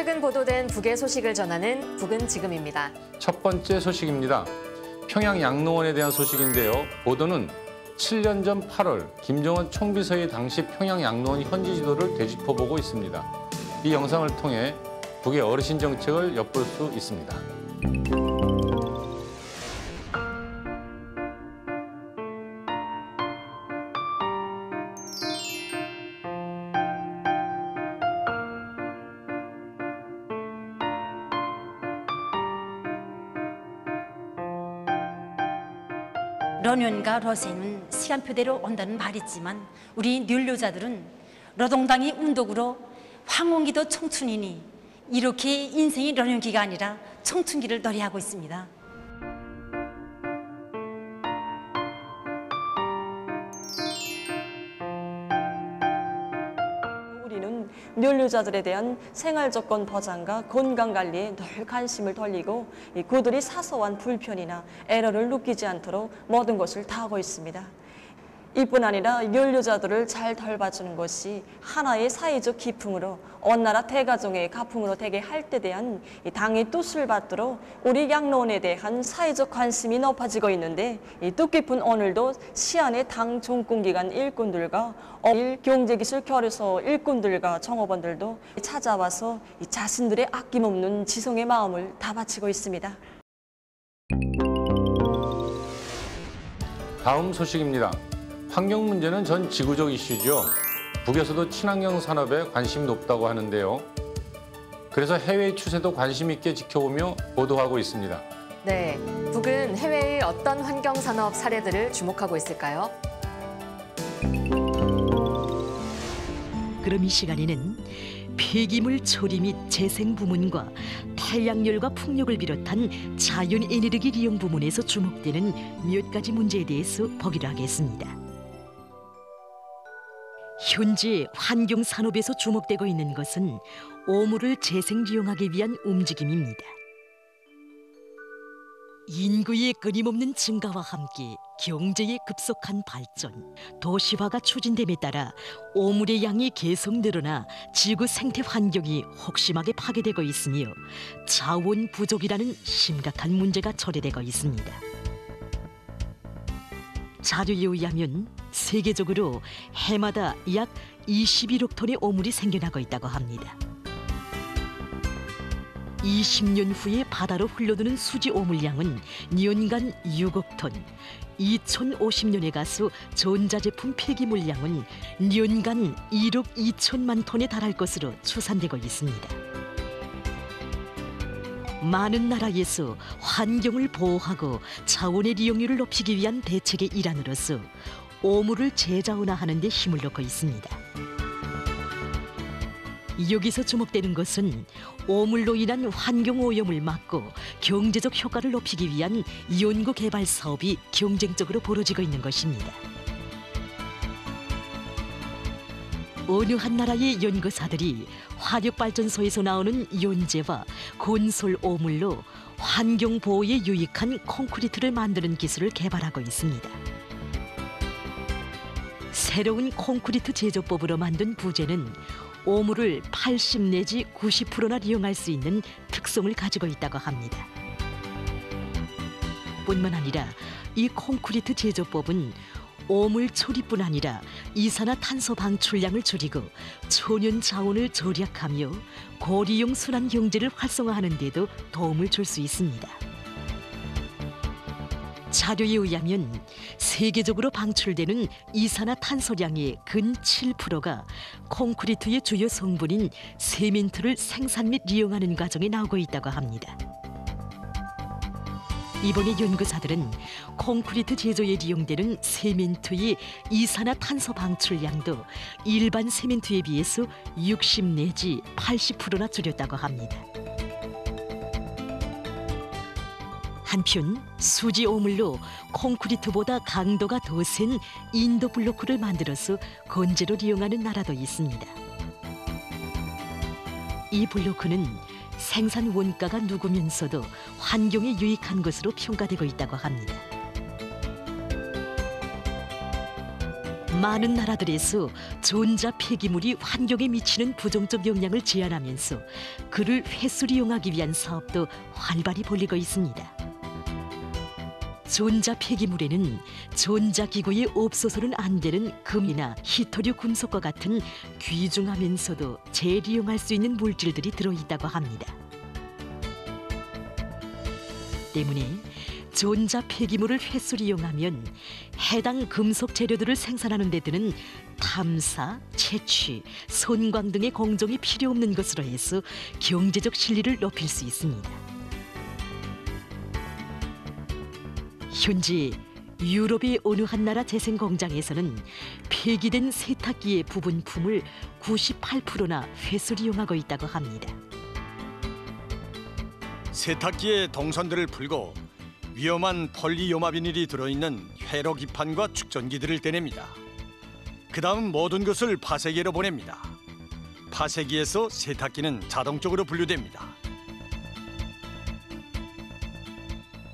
최근 보도된 북의 소식을 전하는 북은 지금입니다. 첫 번째 소식입니다. 평양 양로원에 대한 소식인데요. 보도는 7년 전 8월 김정은 총비서의 당시 평양 양로원 현지 지도를 되짚어보고 있습니다. 이 영상을 통해 북의 어르신 정책을 엿볼 수 있습니다. 러년과 러세는 시간표대로 온다는 말이 있지만 우리 뉘르자들은 노동당이 운동으로 황혼기도 청춘이니 이렇게 인생이 러년기가 아니라 청춘기를 노래하고 있습니다. 우리는 뉘르자들에 대한 생활조건 보장과 건강관리에 늘 관심을 돌리고 그들이 사소한 불편이나 애로를 느끼지 않도록 모든 것을 다하고 있습니다. 이뿐 아니라 뉘르자들을 잘 돌봐주는 것이 하나의 사회적 기풍으로 온 나라 대가정의 가풍으로 되게 할 때 대한 당의 뜻을 받도록 우리 양로원에 대한 사회적 관심이 높아지고 있는데 이 뜻깊은 오늘도 시안의 당 정권기관 일꾼들과 경제기술교류소 일꾼들과 종업원들도 찾아와서 자신들의 아낌없는 지성의 마음을 다 바치고 있습니다. 다음 소식입니다. 환경 문제는 전 지구적 이슈죠. 북에서도 친환경 산업에 관심이 높다고 하는데요. 그래서 해외의 추세도 관심 있게 지켜보며 보도하고 있습니다. 네, 북은 해외의 어떤 환경 산업 사례들을 주목하고 있을까요? 그럼 이 시간에는 폐기물 처리 및 재생 부문과 태양열과 풍력을 비롯한 자연 에너지 이용 부문에서 주목되는 몇 가지 문제에 대해서 보기로 하겠습니다. 현재 환경 산업에서 주목되고 있는 것은 오물을 재생利用하기 위한 움직임입니다. 인구의 끊임없는 증가와 함께 경제의 급속한 발전, 도시화가 추진됨에 따라 오물의 양이 계속 늘어나 지구 생태 환경이 혹심하게 파괴되고 있으며 자원 부족이라는 심각한 문제가 초래되고 있습니다. 자료에 의하면 세계적으로 해마다 약 21억 톤의 오물이 생겨나고 있다고 합니다. 20년 후에 바다로 흘러드는 수지 오물량은 연간 6억 톤, 2050년에 가서 전자제품 폐기물량은 연간 1억 2천만 톤에 달할 것으로 추산되고 있습니다. 많은 나라에서 환경을 보호하고 자원의 이용률을 높이기 위한 대책의 일환으로서 오물을 재자원화하는 데 힘을 넣고 있습니다. 여기서 주목되는 것은 오물로 인한 환경오염을 막고 경제적 효과를 높이기 위한 연구개발 사업이 경쟁적으로 벌어지고 있는 것입니다. 어느 한 나라의 연구사들이 화력발전소에서 나오는 연재와 건설 오물로 환경보호에 유익한 콘크리트를 만드는 기술을 개발하고 있습니다. 새로운 콘크리트 제조법으로 만든 부재는 오물을 80 내지 90%나 이용할 수 있는 특성을 가지고 있다고 합니다. 뿐만 아니라 이 콘크리트 제조법은 오물 처리뿐 아니라 이산화탄소 방출량을 줄이고 천연 자원을 절약하며 고리용 순환 경제를 활성화하는 데도 도움을 줄 수 있습니다. 자료에 의하면 세계적으로 방출되는 이산화탄소량의 근 7%가 콘크리트의 주요 성분인 세멘트를 생산 및 이용하는 과정에 나오고 있다고 합니다. 이번에 연구사들은 콘크리트 제조에 이용되는 세멘트의 이산화탄소 방출량도 일반 세멘트에 비해서 60 내지 80%나 줄였다고 합니다. 한편 수지 오물로 콘크리트보다 강도가 더 센 인도 블로크를 만들어서 건재로 이용하는 나라도 있습니다. 이 블로크는 생산 원가가 누구면서도 환경에 유익한 것으로 평가되고 있다고 합니다. 많은 나라들에서 전자 폐기물이 환경에 미치는 부정적 영향을 제한하면서 그를 회수리용하기 위한 사업도 활발히 벌리고 있습니다. 전자 폐기물에는 전자기구에 없어서는 안 되는 금이나 희토류 금속과 같은 귀중하면서도 재리용할 수 있는 물질들이 들어있다고 합니다. 때문에 전자 폐기물을 회수리용하면 해당 금속 재료들을 생산하는 데 드는 탐사, 채취, 손광 등의 공정이 필요 없는 것으로 해서 경제적 실리를 높일 수 있습니다. 현재 유럽의 어느 한 나라 재생 공장에서는 폐기된 세탁기의 부분품을 98%나 회수리용하고 있다고 합니다. 세탁기의 동선들을 풀고 위험한 폴리요마 비닐이 들어있는 회로 기판과 축전기들을 떼냅니다. 그 다음 모든 것을 파쇄기로 보냅니다. 파쇄기에서 세탁기는 자동적으로 분류됩니다.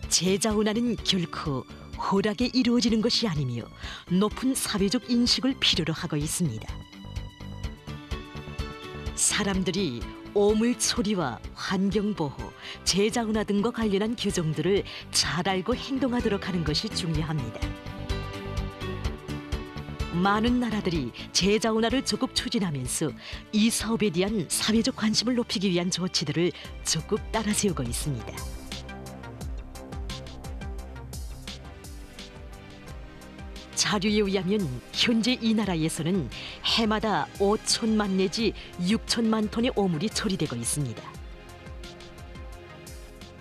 재자원화는 결코 허락에 이루어지는 것이 아니며 높은 사회적 인식을 필요로 하고 있습니다. 사람들이 오물 처리와 환경보호, 재자원화 등과 관련한 규정들을 잘 알고 행동하도록 하는 것이 중요합니다. 많은 나라들이 재자원화를 적극 추진하면서 이 사업에 대한 사회적 관심을 높이기 위한 조치들을 적극 따라세우고 있습니다. 자료에 의하면 현재 이 나라에서는 해마다 5천만 내지 6천만 톤의 오물이 처리되고 있습니다.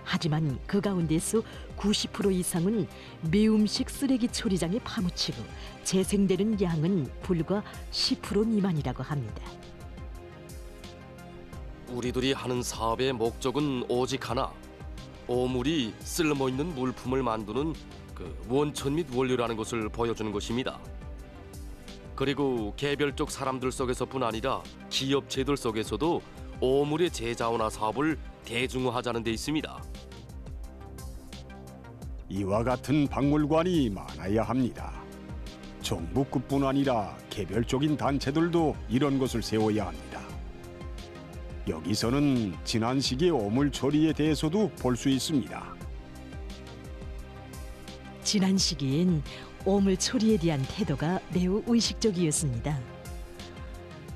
하지만 그 가운데서 90% 이상은 매음식 쓰레기 처리장에 파묻히고 재생되는 양은 불과 10% 미만이라고 합니다. 우리들이 하는 사업의 목적은 오직 하나, 오물이 쓸모있는 물품을 만드는 원천 및 원료라는 것을 보여주는 것입니다. 그리고 개별적 사람들 속에서뿐 아니라 기업체들 속에서도 오물의 재자원화 사업을 대중화하자는 데 있습니다. 이와 같은 박물관이 많아야 합니다. 정부급뿐 아니라 개별적인 단체들도 이런 것을 세워야 합니다. 여기서는 지난 시기의 오물 처리에 대해서도 볼 수 있습니다. 지난 시기엔 오물 처리에 대한 태도가 매우 의식적이었습니다.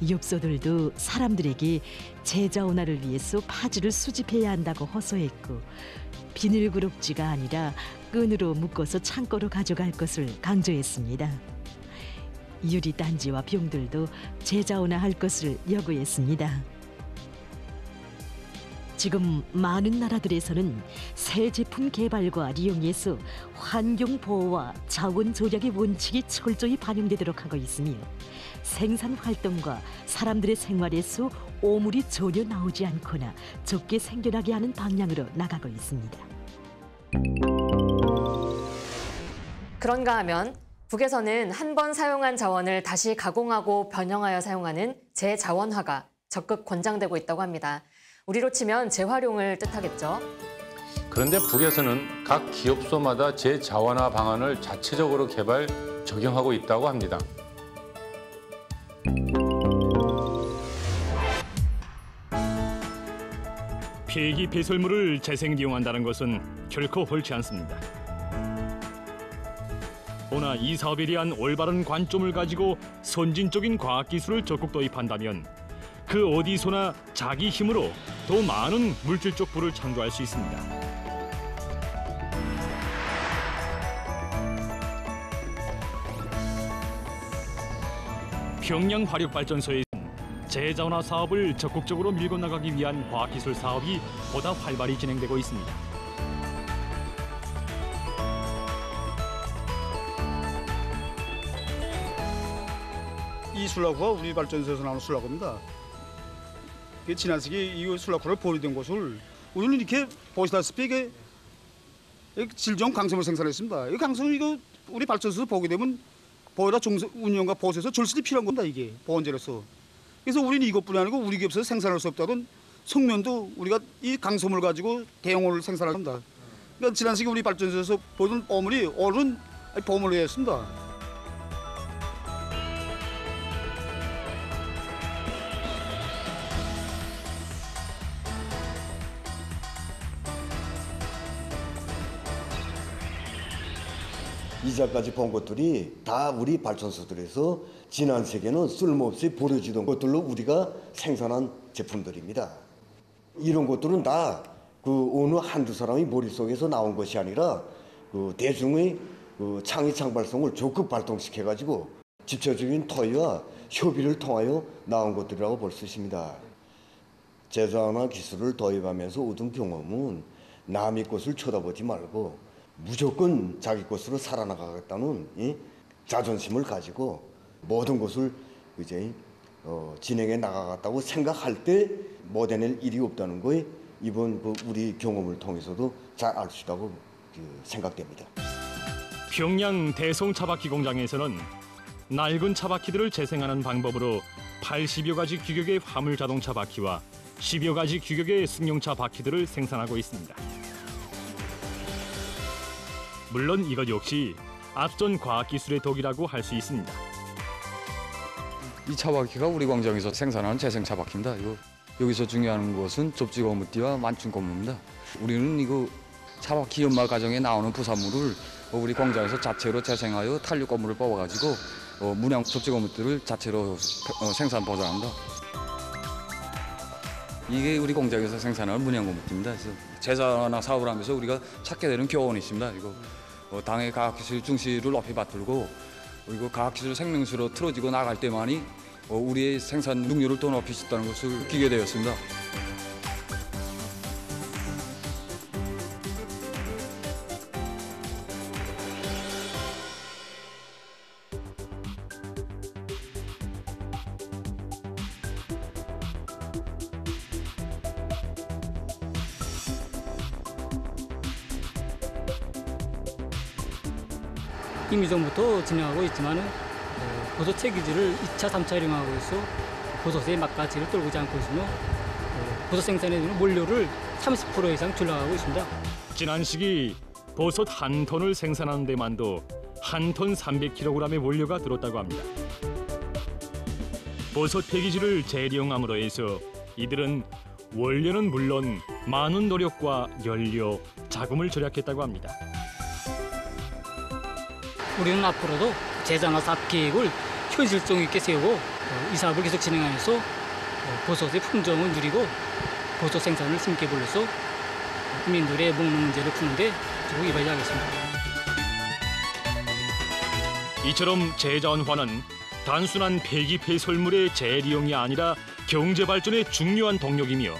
엽서들도 사람들에게 재자원화를 위해서 파지를 수집해야 한다고 호소했고 비닐그럭지가 아니라 끈으로 묶어서 창고로 가져갈 것을 강조했습니다. 유리단지와 병들도 재자원화할 것을 요구했습니다. 지금 많은 나라들에서는 새 제품 개발과 이용에서 환경 보호와 자원 절약의 원칙이 철저히 반영되도록 하고 있으며 생산 활동과 사람들의 생활에서 오물이 전혀 나오지 않거나 적게 생겨나게 하는 방향으로 나가고 있습니다. 그런가 하면 북에서는 한 번 사용한 자원을 다시 가공하고 변형하여 사용하는 재자원화가 적극 권장되고 있다고 합니다. 우리로 치면 재활용을 뜻하겠죠. 그런데 북에서는 각 기업소마다 재자원화 방안을 자체적으로 개발, 적용하고 있다고 합니다. 폐기 배설물을 재생이용한다는 것은 결코 옳지 않습니다. 보나 이 사업에 대한 올바른 관점을 가지고 선진적인 과학기술을 적극 도입한다면 그 어디서나 자기 힘으로 더 많은 물질적 부를 창조할 수 있습니다. 평양 화력발전소에서는 재자원화 사업을 적극적으로 밀고 나가기 위한 과학기술 사업이 보다 활발히 진행되고 있습니다. 이 술라쿠가 우리 발전소에서 나오는 술라쿠입니다. 지난 시기 이 술라쿠를 보유된 곳을 우리는 이렇게 보시다시피 이게 질적 강섬을 생산했습니다. 이 강섬 이거 우리 발전소에서 보게 되면 보유다 운영과 보수에서 절실히 필요한 겁니다. 이게 보온재로서. 그래서 우리는 이것뿐이 아니고 우리 기업에서 생산할 수 없다던 석면도 우리가 이 강섬을 가지고 대용을 생산합니다. 그러니까 지난 시기 우리 발전소에서 보던 오물이 오늘은 보물로 했습니다. 이제까지 본 것들이 다 우리 발전소들에서 지난 세계는 쓸모없이 버려지던 것들로 우리가 생산한 제품들입니다. 이런 것들은 다 그 어느 한두 사람이 머릿속에서 나온 것이 아니라 그 대중의 그 창의 창발성을 적극 발동시켜가지고 집체적인 토의와 협의를 통하여 나온 것들이라고 볼 수 있습니다. 제자나 기술을 도입하면서 얻은 경험은 남의 것을 쳐다보지 말고 무조건 자기 것으로 살아나가겠다는 이 자존심을 가지고 모든 것을 이제 진행해 나가겠다고 생각할 때 못 해낼 일이 없다는 거에 이번 그 우리 경험을 통해서도 잘 알 수 있다고 생각됩니다. 평양 대송 차바퀴 공장에서는 낡은 차바퀴들을 재생하는 방법으로 80여 가지 규격의 화물 자동차 바퀴와 10여 가지 규격의 승용차 바퀴들을 생산하고 있습니다. 물론 이것 역시 앞선 과학기술의 덕이라고 할 수 있습니다. 이 차바퀴가 우리 공장에서 생산하는 재생 차바퀴입니다. 여기서 중요한 것은 접지 고무띠와 만충 고무입니다. 우리는 이거 차바퀴 연마 과정에 나오는 부산물을 우리 공장에서 자체로 재생하여 탄력 고무를 뽑아가지고 문양 접지 고무띠를 자체로 생산 보장합니다. 이게 우리 공장에서 생산하는 문양 고무띠입니다. 그래서 제자나 사업을 하면서 우리가 찾게 되는 교훈이 있습니다. 이거 당의 과학기술 중시를 높이 받들고 그리고 과학기술 생명수로 틀어지고 나갈 때만이 우리의 생산 능률을 더 높일 수 있다는 것을 느끼게 되었습니다. 임의전부터 진행하고 있지만 보소 체기질을 2차, 3차 활용하고 있어 보소세의 막가치를 떨고지 않고 있으며 보소 생산에 드는 원료를 30% 이상 줄여가고 있습니다. 지난 시기 보솥 한 톤을 생산하는 데만도 한 톤 300kg의 원료가 들었다고 합니다. 보솥 폐기질을 재활용함으로 해서 이들은 원료는 물론 많은 노력과 연료, 자금을 절약했다고 합니다. 우리는 앞으로도 제자나 사업 계획을 현실성 있게 세우고 이 사업을 계속 진행하면서 보솥의 품종을 누리고 보솥 생산을 심게 불러서 국민들의 먹는 문제를 푸는데 적극 이바지하겠습니다. 이처럼 재자원화는 단순한 폐기 폐설물의 재리용이 아니라 경제 발전의 중요한 동력이며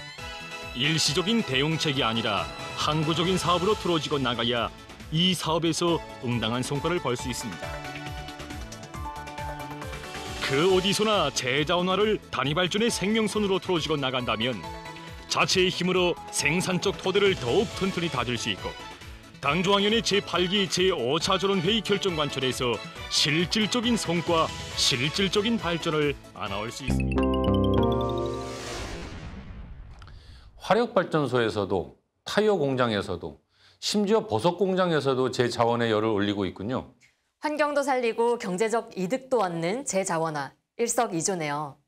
일시적인 대응책이 아니라 항구적인 사업으로 틀어지고 나가야 이 사업에서 응당한 성과를 볼 수 있습니다. 그 어디서나 재자원화를 단위 발전의 생명선으로 틀어지고 나간다면 자체의 힘으로 생산적 토대를 더욱 튼튼히 다질 수 있고 당조학년의 제8기 제5차 전원회의 결정 관철에서 실질적인 성과, 실질적인 발전을 안아올 수 있습니다. 화력발전소에서도 타이어 공장에서도 심지어 버섯 공장에서도 재자원의 열을 올리고 있군요. 환경도 살리고 경제적 이득도 얻는 재자원화, 일석이조네요.